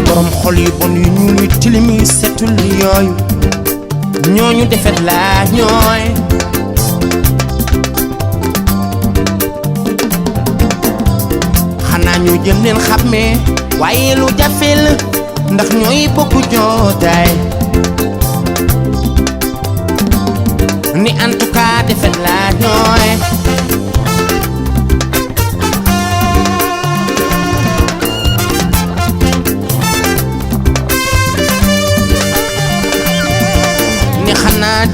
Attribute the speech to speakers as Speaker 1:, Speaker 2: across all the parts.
Speaker 1: borom xol yu bon yu ñuul yu tilim yu setul yooyu ñooñu defet laa ñooy xanaa ñu jëm leen xàmmee waaye lu jafe la ndax ñooy bokku jootaay ni en tout cas defet laa ñooy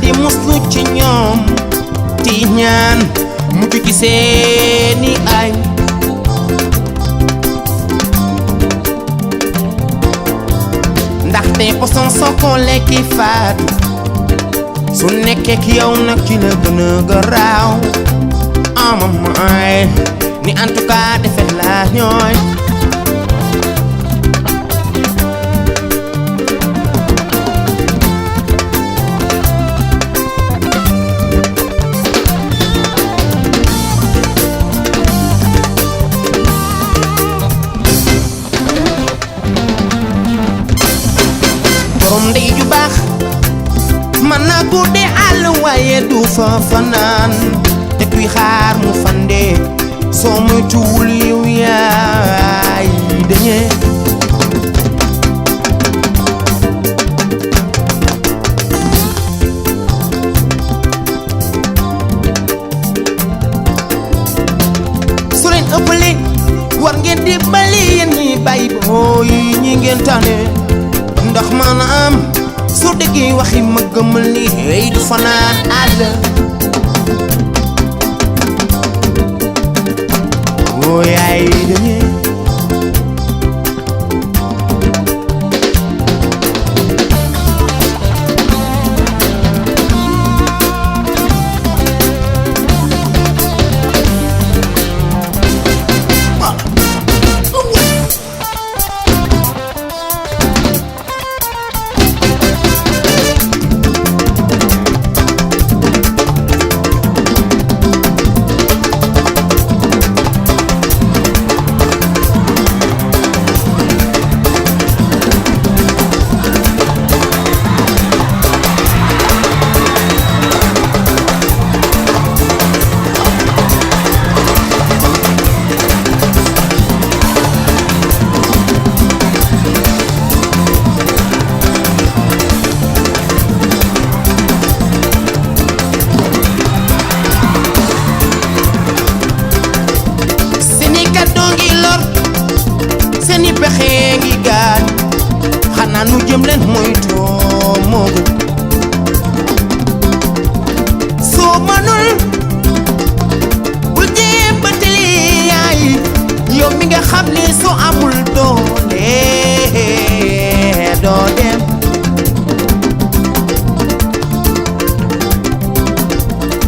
Speaker 1: di muslu ci ñoom ti ñaan mujj ci seeni ay ndaxte poson soo ko lekki faatu su nekkee ki yow nag ci la gën a garaaw amamaay ni en tout cas defet la ñooy ndey ju baax man na guddi àll waaye du fa fanaan te kuy xaar mu fande soo moytuwul yow yaay dañee su leen ëppale war ngeen di bali yéen ñi bàyyi booy ñi ngeen tane ndax maanaam su déggee waxi ma gëmal ni hey du fanaan àll woo yaay dañee seeni pexe ngi gaañ xanaa nu jëm leen moytoo moo gën soo mënul bul jéem ba tëli yaay yow mi nga xam ni soo amul doole doo dem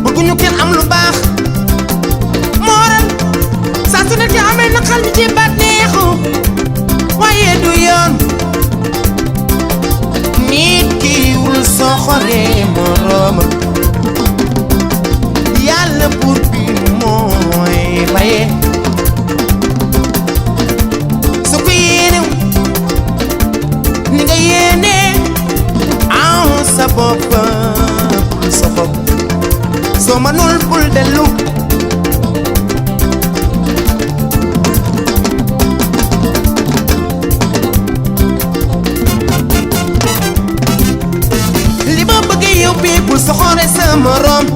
Speaker 1: bëgguñu kenn am lu baax moo waral saa su nekk amee naqal ñu ci baat neexu waaye du yoon nit ki wul soxoree moroomam yàlla buur bi mooy baye su ko yéenew ni nga yéene aw sa bopp bul sa bopp soo mënul bul dellu bul soxore sa morom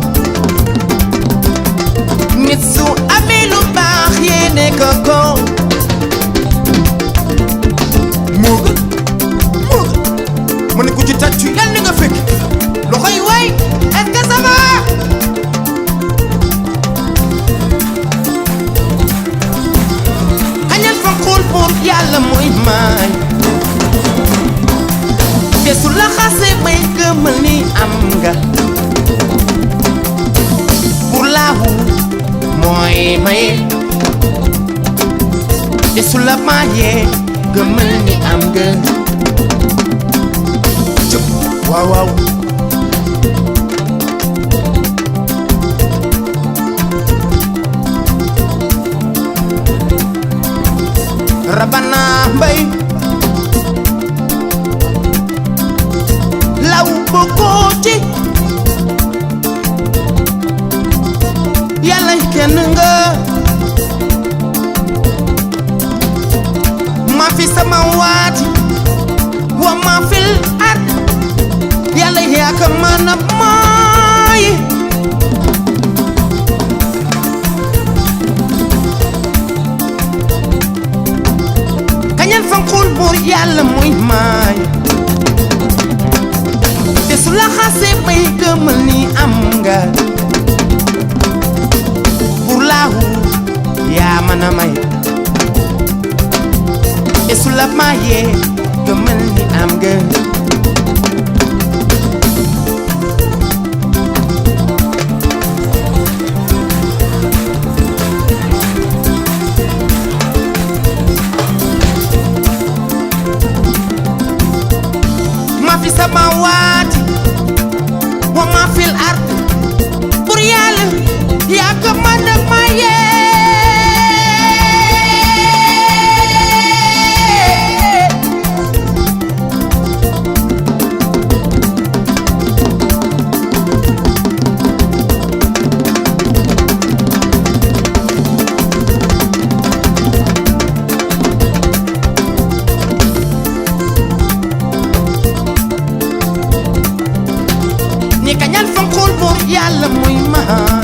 Speaker 1: nit su amee lu baax yéene ko ko moo gën ma ne ko ci tàccu yal ni nga fekk loxoy way est-ce que ça va xañal fa xool pour yàlla mooy maay te su la xasee bay gëmal ni am nga pour la maye te su la mayee gëmal ni am nga cëp waaw waaw rabana mbay law bokkoo ci yàlla kenn nga ma fi samawati wa ma fil ard yàlla yaa ko mën a mooy kañal fanqul buur yàlla muy maay te su la xasee bay gëmal ni am nga pour laahu yaa mën a may te su la mayee gëmal ni am nga fi samawati wa ma fil ard pour yàlla yaa ko mën a maye ni kañal fanqul buur yàlla muy maay